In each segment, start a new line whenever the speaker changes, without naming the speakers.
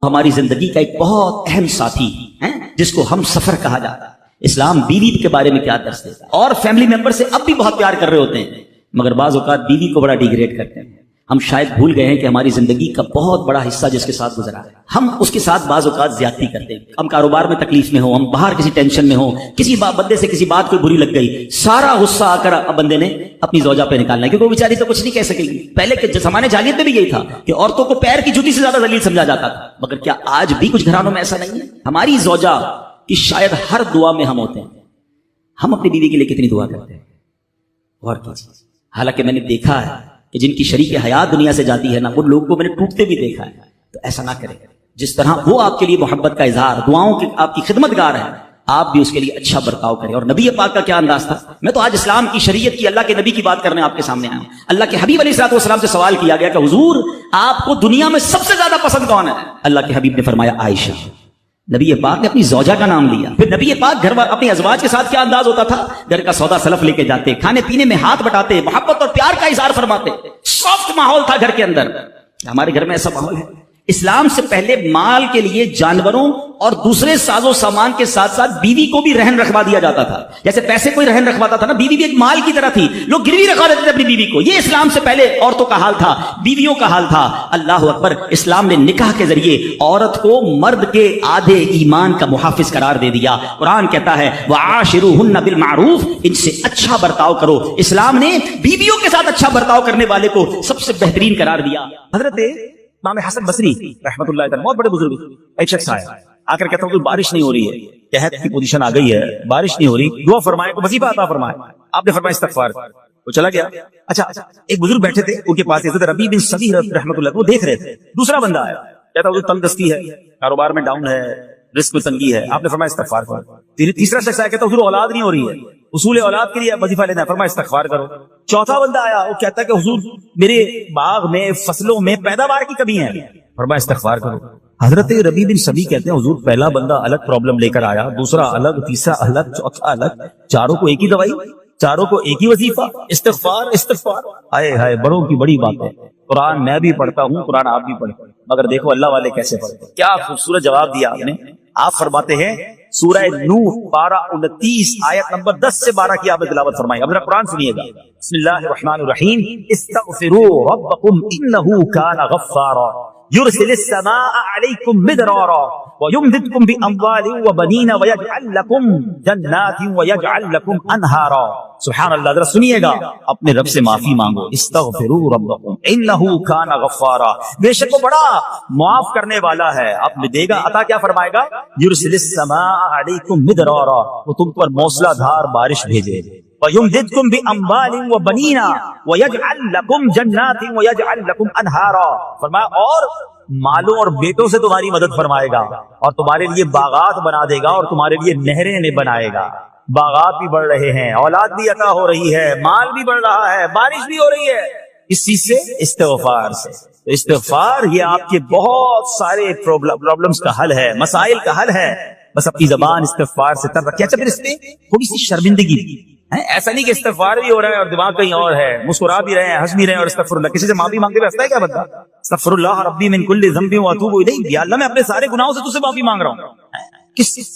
ہماری زندگی کا ایک بہت اہم ساتھی ہے جس کو ہم سفر کہا جاتا ہے۔ اسلام بیوی کے بارے میں کیا درس دیتا ہے، اور فیملی ممبر سے اب بھی بہت پیار کر رہے ہوتے ہیں، مگر بعض اوقات بیوی کو بڑا ڈیگریڈ کرتے ہیں۔ ہم شاید بھول گئے ہیں کہ ہماری زندگی کا بہت بڑا حصہ جس کے ساتھ گزرا ہے، ہم اس کے ساتھ بعض اوقات زیادتی کرتے ہیں۔ ہم کاروبار میں تکلیف میں ہوں، ہم باہر کسی ٹینشن میں ہوں، کسی بندے سے کسی بات کوئی بری لگ گئی، سارا غصہ آ کر بندے نے اپنی زوجہ پہ نکالنا ہے، کیونکہ وہ بیچاری تو کچھ نہیں کہہ سکے گی۔ پہلے کے زمانے جاہلیت میں بھی یہی تھا کہ عورتوں کو پیر کی جوتی سے زیادہ ذلیل سمجھا جاتا تھا، مگر کیا آج بھی کچھ گھرانوں میں ایسا نہیں ہے؟ ہماری زوجہ کی شاید ہر دعا میں ہم ہوتے ہیں۔ ہم اپنی بیوی کے لیے کتنی دعا کرتے ہیں غور کیجیے۔ حالانکہ میں نے دیکھا ہے کہ جن کی شریک حیات دنیا سے جاتی ہے نا، ان لوگوں کو میں نے ٹوٹتے بھی دیکھا ہے۔ تو ایسا نہ کریں، جس طرح وہ آپ کے لیے محبت کا اظہار، دعاؤں کی آپ کی خدمت گار ہے، آپ بھی اس کے لیے اچھا برتاؤ کریں۔ اور نبی پاک کا کیا انداز تھا۔ میں تو آج اسلام کی شریعت کی، اللہ کے نبی کی بات کرنے آپ کے سامنے آیا ہوں۔ اللہ کے حبیب علیہ الصلوۃ والسلام سے سوال کیا گیا کہ حضور آپ کو دنیا میں سب سے زیادہ پسند کون ہے؟ اللہ کے حبیب نے فرمایا عائشہ۔ نبی پاک نے اپنی زوجہ کا نام لیا۔ پھر نبی پاک گھر اپنے ازواج کے ساتھ کیا انداز ہوتا تھا؟ گھر کا سودا سلف لے کے جاتے، کھانے پینے میں ہاتھ بٹاتے، محبت اور پیار کا اظہار فرماتے، سافٹ ماحول تھا گھر کے اندر۔ ہمارے گھر میں ایسا ماحول ہے؟ اسلام سے پہلے مال کے لیے جانوروں اور دوسرے ساز و سامان کے ساتھ ساتھ بیوی کو بھی رہن رکھوا دیا جاتا تھا۔ جیسے پیسے کوئی رہن رکھواتا تھا نا، بیوی بھی ایک مال کی طرح تھی، لوگ گروی رکھوا دیتے تھے اپنی بیوی کو۔ یہ اسلام سے پہلے عورتوں کا حال تھا، بیویوں کا حال تھا۔ اللہ اکبر، اسلام نے نکاح کے ذریعے عورت کو مرد کے آدھے ایمان کا محافظ قرار دے دیا۔ قرآن کہتا ہے وَعَاشِرُوهُنَّ بِالْمَعْرُوفِ، ان سے اچھا برتاؤ کرو۔ اسلام نے بیویوں کے ساتھ اچھا برتاؤ کرنے والے کو سب سے بہترین قرار دیا۔ حضرت امام حسن بصری رحمۃ اللہ تعالی، بہت بڑے بزرگ، ایک شخص آیا آ کر کہتا ہوں کہ بارش نہیں ہو رہی ہے، قحط کی پوزیشن آ گئی ہے، بارش نہیں ہو رہی، دعا فرمائے، کو وظیفہ عطا فرمائے۔ آپ نے فرمایا استغفار، وہ چلا گیا۔ اچھا ایک بزرگ بیٹھے تھے ان کے پاس، حضرت ربیع بن صبی رحمۃ اللہ، وہ دیکھ رہے تھے۔ دوسرا بندہ آیا، کہتا حضور تنگ دستی ہے، کاروبار میں ڈاؤن ہے، رزق میں تنگی ہے۔ آپ نے فرمایا استغفار کرو۔ تیسرا شخص آیا، کہتا حضور اولاد نہیں ہو رہی ہے، اصول اولاد کے لیے وظیفہ لینا ہے، فرمایا استغفار کرو۔ چوتھا بندہ آیا، وہ کہتا ہے کہ حضور میرے باغ میں فصلوں میں پیداوار کی کمی ہے، فرمایا استغفار کرو۔ حضرت ربیع بن صبی کہتے ہیں حضور پہلا بندہ الگ پرابلم لے کر آیا، دوسرا الگ، تیسرا الگ، چوتھا الگ، چاروں کو ایک ہی دوائی، چاروں کو ایک ہی وظیفہ، استغفار استغفار۔ ہائے ہائے، بڑوں کی بڑی بات ہے۔ قرآن میں بھی پڑھتا ہوں، قرآن آپ بھی پڑھتے ہیں، مگر دیکھو اللہ والے کیسے پڑھتے ہیں۔ کیا خوبصورت جواب دیا آپ نے۔ آپ فرماتے ہیں سورہ نوح پارہ 29 آیت نمبر 10 سے 12 کی آپ نے تلاوت فرمائی۔ اب ذرا قرآن سنیے گا۔ بسم اللہ الرحمن الرحیم، استغفروا ربکم انہ کان غفارا یرسل السماء علیکم مدرارا ویمددکم باموال وبنین ویجعل لکم جنات ویجعل لکم انہارا۔ سبحان اللہ، ذرا سنیے گا، اپنے رب سے معافی مانگو۔ استغفروا ربکم انہ کان غفارا، بے شک وہ بڑا معاف کرنے والا ہے، آپ نے دے گا عطا۔ کیا فرمائے گا؟ یرسل السماء علیکم مدرارا، وہ تم پر موسلا دھار بارش بھیجے۔ وَيُمْدِدْكُمْ بِأَمْوَالٍ وَبَنِينَ وَيَجْعَلْ لَكُمْ جَنَّاتٍ وَيَجْعَلْ لَكُمْ أَنْهَارًا، فرمایا اور مالوں اور بیٹوں سے تمہاری مدد فرمائے گا، اور تمہارے لیے باغات بنا دے گا، اور تمہارے لیے نہریں نے بنائے گا۔ باغات بھی بڑھ رہے ہیں، اولاد بھی عطا ہو رہی ہے، مال بھی بڑھ رہا ہے، بارش بھی ہو رہی ہے۔ اس چیز سے استغفار سے، استغفار یہ آپ کے بہت سارے پرابلمز کا حل ہے، مسائل کا حل ہے۔ بس اپنی زبان استغفار سے تر رکھیے۔ اچھا پھر اس میں تھوڑی سی شرمندگی، ایسا نہیں کہ استغفار بھی ہو رہا ہے اور دماغ کہیں اور ہے، مسکرا بھی رہے ہیں، ہنس بھی رہے ہیں اور استغفر اللہ، کسی سے معافی مانگتے ہوئے ہنستا ہے کیا بندہ؟ استغفر اللہ ربی من کل ذنب واتوب الیہ، یا اللہ میں اپنے سارے گناہوں سے تجھ سے معافی مانگ رہا ہوں۔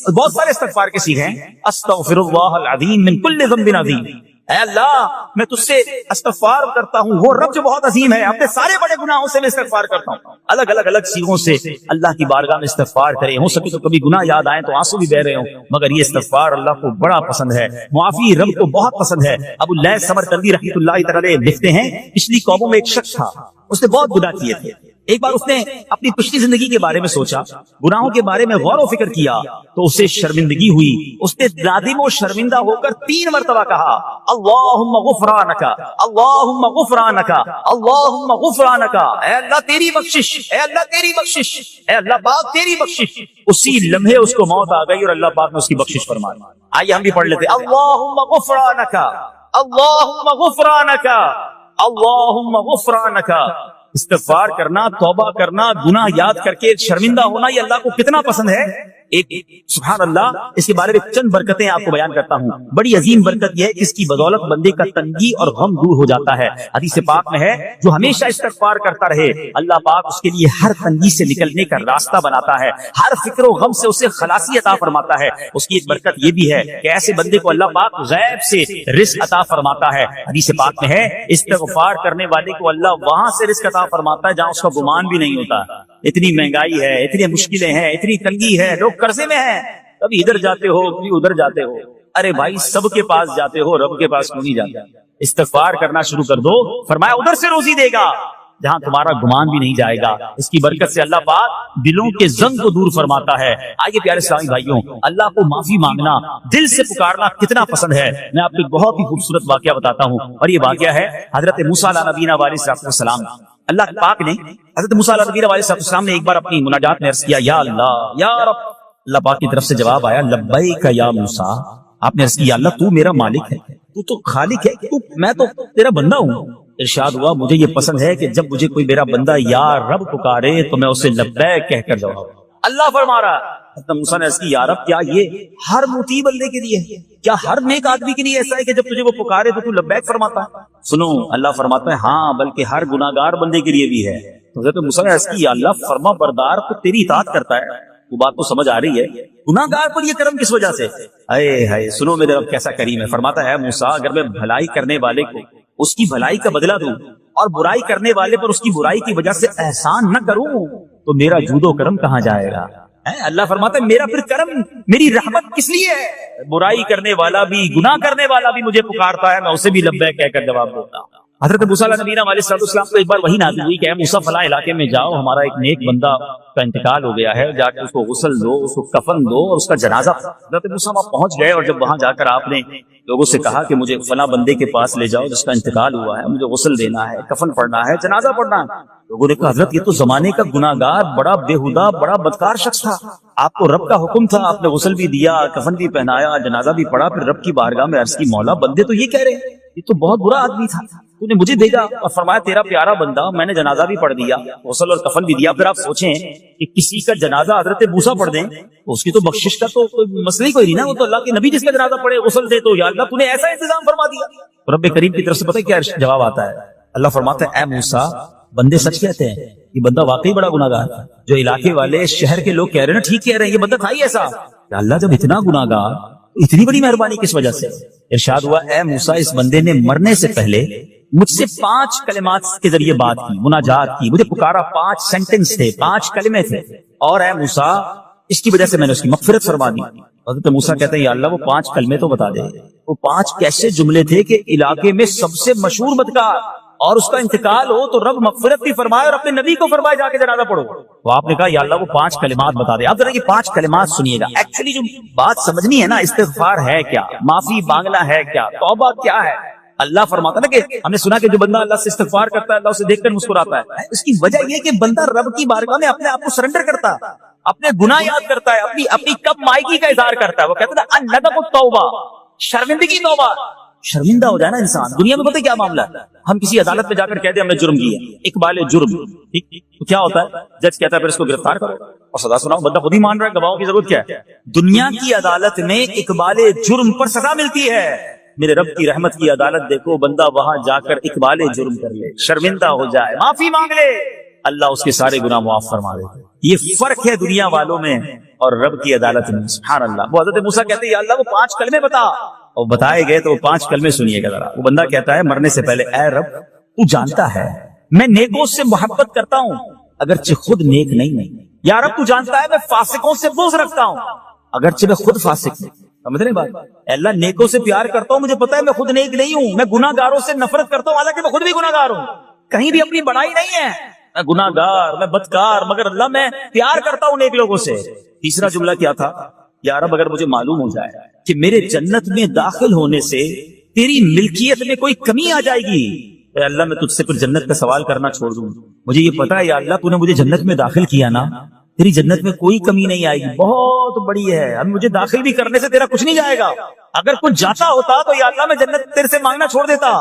بہت سارے استغفار کے سیکھے ہیں، استغفر اللہ العظیم من کل ذنب عظیم، اے اللہ میں تجھ سے استغفار کرتا ہوں، وہ رب جو بہت عظیم ہے، اپنے سارے بڑے گناہوں سے میں استغفار کرتا ہوں۔ الگ الگ الگ سیغوں سے اللہ کی بارگاہ میں استغفار کریں، ہو سکے تو کبھی گناہ یاد آئیں تو آنسو بھی بہ رہے ہوں، مگر یہ استغفار اللہ کو بڑا پسند ہے، معافی رب کو بہت پسند ہے۔ ابو اللیث سمرقندی رحمۃ اللہ تعالی لکھتے ہیں پچھلی قوموں میں ایک شخص تھا، اس نے بہت گناہ کیے تھے۔ ایک بار اس نے اپنی پچھلی زندگی کے بارے میں سوچا، گناہوں کے بارے میں غور و فکر کیا تو اسے شرمندگی ہوئی۔ اس نے نادم و شرمندہ ہو کر 3 مرتبہ کہا اللہم غفرانک، اللہم غفرانک، اللہم غفرانک، اے اللہ تیری بخشش، اے اللہ تیری بخشش، اے اللہ پاک تیری بخشش۔ اسی لمحے اس کو موت آ گئی اور اللہ پاک نے اس کی بخشش فرمائی۔ آئیے ہم بھی پڑھ لیتے اللہم غفرانک، اللہم غفرانک، اللہم غفرانک۔ استغفار کرنا، توبہ کرنا، گناہ یاد کر کے شرمندہ ہونا، یہ اللہ کو کتنا پسند ہے۔ ایک سبحان اللہ اس کے بارے میں چند برکتیں آپ کو بیان کرتا ہوں. بڑی عظیم برکت یہ ہے کہ اس کی بدولت بندے کا تنگی اور غم دور ہو جاتا ہے. حدیث پاک میں ہے جو ہمیشہ استغفار کرتا رہے اللہ پاک اس کے لیے ہر تنگی سے نکلنے کا راستہ بناتا ہے, ہر فکر و غم سے اسے خلاصی عطا فرماتا ہے. اس کی ایک برکت یہ بھی ہے کہ ایسے بندے کو اللہ پاک غیب سے رزق عطا فرماتا ہے. حدیث پاک میں ہے استغفار کرنے والے کو اللہ وہاں سے رزق عطا فرماتا ہے جہاں اس کا گمان بھی نہیں ہوتا. اتنی مہنگائی ہے, اتنی مشکلیں ہیں, اتنی تنگی ہے, لوگ قرضے میں ہیں, کبھی ادھر جاتے ہو کبھی ادھر جاتے ہو. ارے بھائی سب کے پاس جاتے ہو, رب کے پاس کیوں نہیں جاتے؟ استغفار کرنا شروع کر دو, فرمایا ادھر سے روزی دے گا جہاں تمہارا گمان بھی نہیں جائے گا. اس کی برکت سے اللہ پاک دلوں کے زنگ کو دور فرماتا ہے. آئیے پیارے اسلامی بھائیوں, اللہ کو معافی مانگنا, دل سے پکارنا کتنا پسند ہے. میں آپ کو ایک بہت ہی خوبصورت واقعہ بتاتا ہوں, اور یہ واقعہ ہے حضرت موسیٰ علیہ نبینا علیہ السلام. اللہ پاک نے حضرت موسیٰ علیہ نبینا علیہ السلام نے ایک بار اپنی مناجات میں عرض کیا یا اللہ یا رب. اللہ پاک کی طرف سے جواب آیا لبیک یا موسیٰ. آپ نے عرض کیا اللہ تو میرا مالک ہے, تو خالق ہے, میں تو تیرا بندہ ہوں. ارشاد ہوا مجھے یہ پسند ہے کہ جب مجھے کوئی میرا بندہ یا رب پکارے تو میں اسے لبیک کہہ کر جواب. اللہ فرما رہا حضرت موسیٰ نے عرض کی یا رب کیا یہ ہر مطیع بندے کے لیے ہے, کیا ہر نیک آدمی کے لیے ایسا ہے کہ جب تجھے وہ پکارے تو لبیک فرماتا ہے؟ سنو اللہ فرماتا ہے ہاں بلکہ ہر گناہگار بندے کے لیے بھی ہے. حضرت موسیٰ نے عرض کی یا اللہ فرما بردار تو تیری اطاعت کرتا ہے, وہ بات تو سمجھ آ رہی ہے, گناہگار پر یہ کرم کس وجہ سے؟ اے ہائے سنو میرے رب کیسا کریم ہے. فرماتا ہے موسیٰ اگر میں بھلائی کرنے والے کو اس کی بھلائی کا بدلہ دوں اور برائی کرنے والے پر اس کی برائی کی وجہ سے احسان نہ کروں تو میرا جود و کرم کہاں جائے گا؟ اللہ فرماتا ہے میرا پھر کرم میری رحمت کس لیے ہے؟ برائی کرنے والا بھی گناہ کرنے والا بھی مجھے پکارتا ہے, میں اسے بھی لبیک کہہ کر جواب دیتا ہوں. حضرت موسیٰ علیہ نبینا علیہ السلام کو ایک بار وہی نازل ہوئی کہ اے موسیٰ فلاں علاقے میں جاؤ, ہمارا ایک نیک بندہ کا انتقال ہو گیا ہے, جا کے اس کو غسل دو, اس کو کفن دو اور اس کا جنازہ. حضرت موسیٰ وہاں پہنچ گئے اور جب وہاں جا کر آپ نے لوگوں سے کہا کہ مجھے فلاں بندے کے پاس لے جاؤ جس کا انتقال ہوا ہے, مجھے غسل دینا ہے, کفن پڑھنا ہے, جنازہ پڑھنا ہے. لوگوں نے کہا حضرت یہ تو زمانے کا گناہگار بڑا بےہودہ بڑا بدکار شخص تھا, آپ کو رب کا حکم تھا, آپ نے غسل بھی دیا, کفن بھی پہنایا, جنازہ بھی پڑھا, پھر رب کی بارگاہ میں عرض کی مولا بندے تو یہ کہہ رہے ہیں یہ تو بہت برا آدمی تھا, تو نے مجھے بھیجا اور فرمایا تیرا پیارا بندہ, میں نے جنازہ بھی پڑھ دیا, غسل اور کفن بھی دیا. پھر آپ سوچیں کہ کسی کا جنازہ حضرت موسیٰ پڑھ دیں تو اس کی تو بخشش کا تو کوئی مسئلہ ہی کوئی نہیں نا, وہ تو اللہ کے نبی جس کا جنازہ پڑھے غسل دے تو یا اللہ تو نے ایسا انتظام فرما دیا. رب کریم کی طرف سے پتہ ہے کیا جواب آتا ہے؟ اللہ فرماتا ہے اے موسیٰ بندے سچ کہتے ہیں, یہ بندہ واقعی بڑا گناہگار ہے. جو علاقے والے شہر کے لوگ کہہ رہے ہیں نا ٹھیک کہہ رہے ہیں, یہ بندہ تھا ہی ایسا. اللہ جب اتنا گناہگار اتنی بڑی مہربانی کس وجہ سے؟ ارشاد ہوا اے موسیٰ اس بندے نے مرنے سے پہلے مجھ سے 5 کلمات کے ذریعے بات کی, مناجات کی, مجھے پکارا, 5 سینٹنس تھے, 5 کلمے تھے, اور اے موسیٰ اس کی وجہ سے میں نے اس کی مغفرت فرما دی. حضرت موسیٰ کہتے ہیں یا اللہ وہ 5 کلمے تو بتا دے, وہ 5 کیسے جملے تھے کہ علاقے میں سب سے مشہور بدکار اور اس کا انتقال ہو تو رب مغفرت بھی فرمائے اور اپنے نبی کو فرمائے جا کے جنازہ پڑھو. تو آپ نے کہا یا اللہ وہ 5 کلمات بتا دے. اب ذرا یہ 5 کلمات سنیے گا. ایکچولی جو بات سمجھنی ہے نا, استغفار ہے کیا, معافی مانگنا ہے کیا, توبہ کیا ہے. اللہ فرماتا نا کہ ہم نے سنا کہ جو بندہ اللہ سے استغفار کرتا ہے اللہ اسے دیکھ کر مسکراتا ہے. اس کی وجہ یہ کہ بندہ رب کی بارگاہ میں اپنے آپ کو سرنڈر کرتا ہے, اپنے گناہ یاد کرتا ہے, اپنی کب مائیگی کا اظہار کرتا ہے. وہ کہتا ہے الندم التوبہ, شرمندگی توبہ. شرمندہ ہو جائے نا انسان. دنیا میں پتہ کیا معاملہ ہے, ہم کسی عدالت میں جا کر کہتے ہیں ہم نے جرم کیا, اقبال جرم, ٹھیک تو کیا ہوتا ہے, جج کہتا ہے پھر اس کو گرفتار کرو اور سزا سناؤ. بندہ خود ہی مان رہا ہے, گواہوں کی ضرورت کیا ہے. دنیا کی عدالت میں اقبال جرم پر سزا ملتی ہے. میرے رب کی رحمت کی عدالت دیکھو, بندہ وہاں جا کر اقبال جرم کر لے, شرمندہ ہو جائے, معافی مانگ لے, اللہ اس کے سارے گناہ معاف فرما دے. یہ فرق ہے دنیا والوں میں اور رب کی عدالت میں. سبحان اللہ. وہ حضرت موسیٰ کہتے ہیں یا اللہ وہ 5 کلمے بتا, اور بتائے گئے تو وہ 5 کلمے سنیے گا ذرا. وہ بندہ کہتا ہے مرنے سے پہلے اے رب تو جانتا ہے میں نیکوں سے محبت کرتا ہوں اگرچہ خود نیک نہیں. یا رب تو جانتا ہے میں فاسقوں سے بغض رکھتا ہوں اگرچہ میں خود فاسق نہیں. سمجھ رہے بات؟ اللہ نیکوں سے پیار کرتا ہوں, مجھے پتا ہے میں خود نیک نہیں ہوں. میں گناہ گاروں سے نفرت کرتا ہوں حالانکہ میں خود بھی گناہ گار ہوں. کہیں بھی اپنی بڑائی نہیں ہے, میں گناہ گار, میں بدکار, مگر اللہ میں پیار کرتا ہوں نیک لوگوں سے. تیسرا جملہ کیا تھا, یا رب اگر مجھے معلوم ہو جائے کہ میرے جنت میں داخل ہونے سے تیری ملکیت میں کوئی کمی آ جائے گی, اے اللہ میں تجھ سے پھر جنت کا سوال کرنا چھوڑ دوں. مجھے یہ پتا ہے یا اللہ تو نے مجھے جنت میں داخل کیا نا, تیری جنت میں کوئی کمی نہیں آئے گی, بہت بڑی ہے, اب مجھے داخل بھی کرنے سے تیرا کچھ نہیں جائے گا. اگر کچھ جاتا ہوتا تو یا اللہ میں جنت تیرے سے مانگنا چھوڑ دیتا.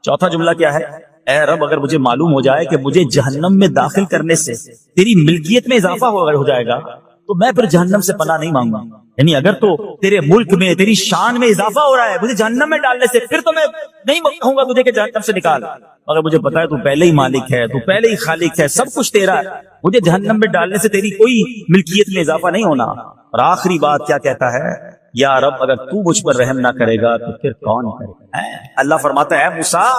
چوتھا جملہ کیا ہے, اے رب اگر مجھے معلوم ہو جائے کہ مجھے جہنم میں داخل کرنے سے تیری ملکیت میں اضافہ ہو جائے گا
تو میں پھر جہنم سے پناہ نہیں مانگوں گا. یعنی اگر تو تیرے ملک میں تیری شان میں اضافہ ہو رہا ہے مجھے جہنم میں ڈالنے سے، پھر تو میں نہیں کہوں گا تجھے کہ جہنم سے نکال. اگر مجھے پتا ہے تو پہلے ہی مالک ہے، تو پہلے ہی خالق ہے، سب کچھ تیرا ہے، مجھے جہنم میں ڈالنے سے تیری کوئی ملکیت میں اضافہ نہیں ہونا. اور آخری بات کیا کہتا ہے؟ یا رب اگر تو مجھ پر رحم نہ کرے گا تو پھر کون کرے گا؟ اللہ فرماتا ہے موسیٰ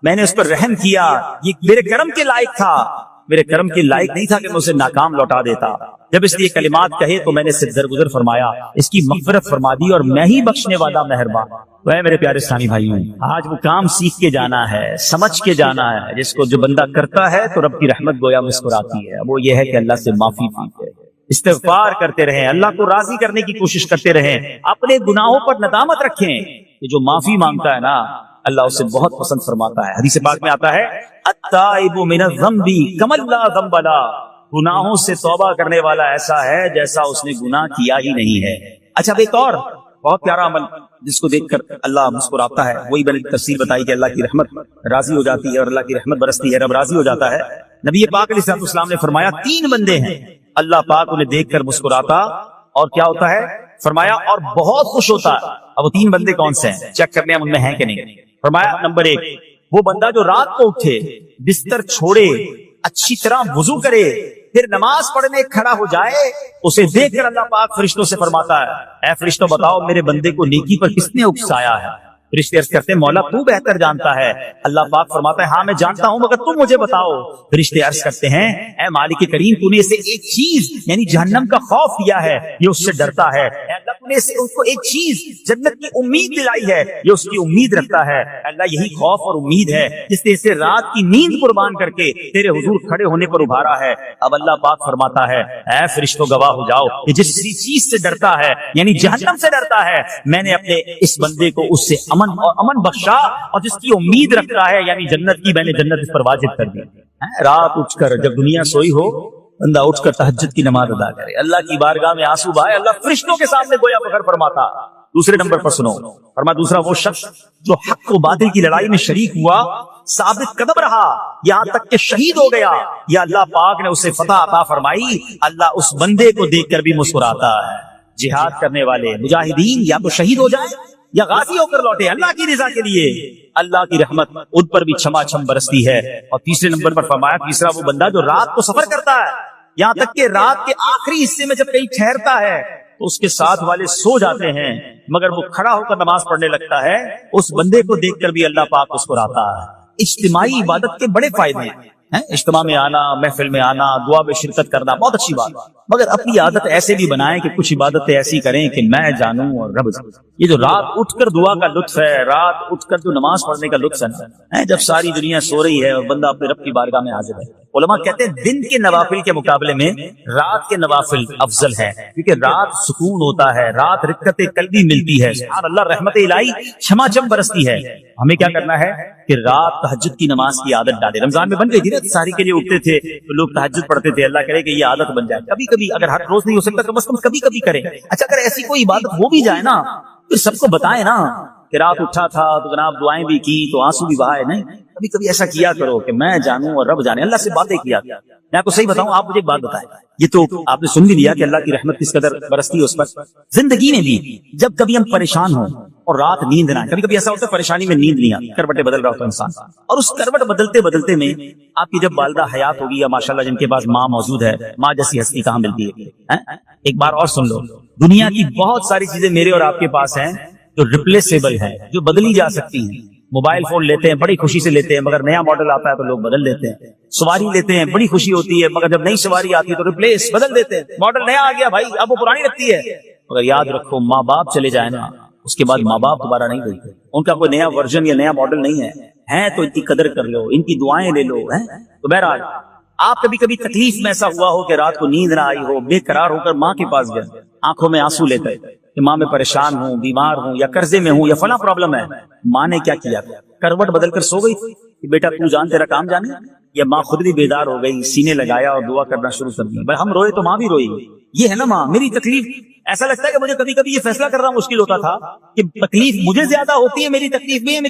میں نے اس پر رحم کیا، یہ میرے کرم کے لائق تھا، میرے کرم کے لائق نہیں تھا کہ میں اسے ناکام لوٹا دیتا. جب اس لیے کلمات کہے تو میں نے اسے درگزر فرمایا، اس کی مغفرت فرما دی، اور میں ہی بخشنے والا مہربان. تو اے میرے پیارے اسلامی بھائیوں، آج وہ کام سیکھ کے جانا ہے، سمجھ کے جانا ہے، جس کو جو بندہ کرتا ہے تو رب کی رحمت گویا مسکراتی ہے. وہ یہ ہے کہ اللہ سے معافی مانگے، استغفار کرتے رہیں، اللہ کو راضی کرنے کی کوشش کرتے رہیں، اپنے گناہوں پر ندامت رکھیں. کہ جو معافی مانگتا ہے نا اللہ اسے بہت پسند فرماتا ہے. حدیث پاک میں آتا ہے التائب من الذنب کمن لا ذنب له، گناہوں سے توبہ کرنے والا ایسا ہے جیسا اس نے گناہ کیا ہی نہیں ہے. اچھا ایک اور بہت پیارا عمل جس کو دیکھ کر اللہ مسکراتا ہے، وہی میں نے تفصیل بتائی کہ اللہ کی رحمت راضی ہو جاتی ہے اور اللہ کی رحمت برستی ہے، رب راضی ہو جاتا ہے. نبی پاک علیہ السلام نے فرمایا 3 بندے ہیں اللہ پاک انہیں دیکھ کر مسکراتا اور کیا ہوتا ہے؟ فرمایا اور بہت خوش ہوتا ہے. اب وہ 3 بندے کون سے ہیں؟ چیک کرنے ہم ان میں ہیں کہ نہیں. فرمایا نمبر 1 وہ بندہ جو رات کو اٹھے، بستر چھوڑے، اچھی طرح وضو کرے، پھر نماز پڑھنے کھڑا ہو جائے، اسے دیکھ کر اللہ پاک فرشتوں سے فرماتا ہے اے فرشتوں بتاؤ میرے بندے کو نیکی پر کس نے اکسایا ہے؟ فرشتے عرض کرتے ہیں مولا تو بہتر جانتا ہے. اللہ پاک فرماتا ہے ہاں میں جانتا ہوں مگر تم مجھے بتاؤ. فرشتے عرض کرتے ہیں اے مالک کریم تو نے اسے ایک چیز یعنی جہنم کا خوف دیا ہے، یہ اس سے ڈرتا ہے. اے اللہ تو نے اس کو ایک چیز جنت کی امید دلائی ہے، یہ اس کی امید رکھتا ہے. اللہ یہی خوف اور امید ہے جس نے اسے رات کی نیند قربان کر کے تیرے حضور کھڑے ہونے پر ابھارا ہے. اب اللہ پاک فرماتا ہے اے فرشتوں گواہ ہو جاؤ کہ جس چیز سے ڈرتا ہے یعنی جہنم سے ڈرتا ہے، میں نے اپنے اس بندے کو اس سے امن بخشا، اور جس کی امید رکھتا ہے یعنی جنت کی میں نے جنت اس پر واجب کر دی. رات اٹھ کر جب دنیا سوئی ہو بندہ اٹھ کر تہجد کی نماز ادا کرے، اللہ کی بارگاہ میں آنسو بہائے، اللہ فرشتوں کے سامنے گویا فخر فرماتا. دوسرے نمبر پر سنو فرما دوسرا وہ شخص جو حق و باطل کی لڑائی میں شریک ہوا، ثابت قدم رہا یہاں تک کہ شہید ہو گیا، یا اللہ پاک نے اسے فتح عطا فرمائی، اللہ اس بندے کو دیکھ کر بھی مسکراتا ہے. جہاد کرنے والے مجاہدین یا تو شہید ہو جائیں یا غازی ہو کر لوٹے اللہ کی رضا کے لیے، اللہ کی رحمت ان پر بھی چھما چھم برستی ہے. اور تیسرے نمبر پر فرمایا تیسرا وہ بندہ جو رات کو سفر کرتا ہے، یہاں تک کہ رات کے آخری حصے میں جب کہیں ٹھہرتا ہے تو اس کے ساتھ والے سو جاتے ہیں مگر وہ کھڑا ہو کر نماز پڑھنے لگتا ہے، اس بندے کو دیکھ کر بھی اللہ پاک اس کو مسکراتا ہے. اجتماعی عبادت کے بڑے فائدے ہیں، اجتماع میں آنا، محفل میں آنا، دعا میں شرکت کرنا بہت اچھی بات، مگر اپنی عادت ایسے بھی بنائیں کہ کچھ عبادتیں ایسی کریں کہ میں جانوں اور رب جانے. یہ جو رات اٹھ کر دعا کا لطف ہے، رات اٹھ کر جو نماز پڑھنے کا لطف ہے، جب ساری دنیا سو رہی ہے اور بندہ اپنے رب کی بارگاہ میں حاضر ہے. علماء کہتے ہیں دن کے نوافل کے مقابلے میں رات کے نوافل افضل ہے، کیونکہ رات سکون ہوتا ہے، رات رکعت قلبی ملتی ہے، سبحان اللہ، رحمت الہی چھما چھم برستی ہے. ہمیں کیا کرنا ہے کہ رات تہجد کی نماز کی عادت ڈالے. رمضان میں بن گئی تھی نا، سحری کے لیے اٹھتے تھے تو لوگ تہجد پڑھتے تھے، اللہ کرے کہ یہ عادت بن جائے. کبھی کبھی اگر ہر روز نہیں ہو سکتا کم از کم کبھی کبھی کریں. اچھا اگر ایسی کوئی عبادت ہو بھی جائے نا پھر سب کو بتائیں نا کہ رات اٹھا تھا تو جناب دعائیں بھی کی تو آنسو بھی بہائے. نہیں، کبھی کبھی ایسا کیا کرو کہ میں جانوں اور رب جانے، اللہ سے باتیں کیا. میں آپ کو صحیح بتاؤں، آپ مجھے ایک بات بتائیں، یہ تو آپ نے سن بھی لیا کہ اللہ کی رحمت کس قدر برستی ہے اس پر. زندگی میں بھی جب کبھی ہم پریشان ہوں اور رات نیند نہ آئے، کبھی کبھی ایسا ہوتا ہے پریشانی میں نیند نہیں آتی، کروٹیں بدل رہا ہوتا ہے انسان، اور اس کروٹ بدلتے بدلتے میں آپ کی جب والدہ حیات ہوگی یا ماشاءاللہ جن کے پاس ماں موجود ہے، ماں جیسی ہستی کہاں ملتی ہے. ایک بار اور سن لو، دنیا کی بہت ساری چیزیں میرے اور آپ کے پاس ہیں جو ریپلیسیبل ہیں، جو بدلی جا سکتی ہیں. موبائل فون لیتے ہیں بڑی خوشی سے لیتے ہیں مگر نیا ماڈل آتا ہے تو لوگ بدل دیتے ہیں. سواری لیتے ہیں بڑی خوشی ہوتی ہے مگر جب نئی سواری آتی ہے تو ریپلیس بدل دیتے ہیں. ماڈل نیا آ گیا بھائی اب وہ پرانی لگتی ہے. مگر یاد رکھو ماں باپ چلے جائیں نا اس کے بعد ماں باپ دوبارہ نہیں ملتے، ان کا کوئی نیا ورژن یا نیا ماڈل نہیں ہے تو ان کی قدر کر لو، ان کی دعائیں لے لو. تو بہرحال آپ کبھی کبھی تکلیف میں ایسا ہوا ہو کہ رات کو نیند نہ آئی ہو، بے قرار ہو کر ماں کے پاس گئے، آنکھوں میں آنسو لیتے کہ ماں میں پریشان ہوں، بیمار ہوں یا قرضے میں ہوں یا فلاں پرابلم ہے. ماں نے کیا کیا؟ کروٹ بدل کر سو گئی کہ بیٹا تو جان تیرا کام جانے، یا ماں خود بھی بیدار ہو گئی، سینے لگایا اور دعا کرنا شروع کر دیا. ہم روئے تو ماں بھی روئی. یہ ہے نا ماں. میری تکلیف ایسا لگتا ہے کہ مجھے کبھی کبھی یہ فیصلہ کرنا مشکل ہوتا تھا کہ تکلیف مجھے زیادہ ہوتی ہے میری تکلیف میں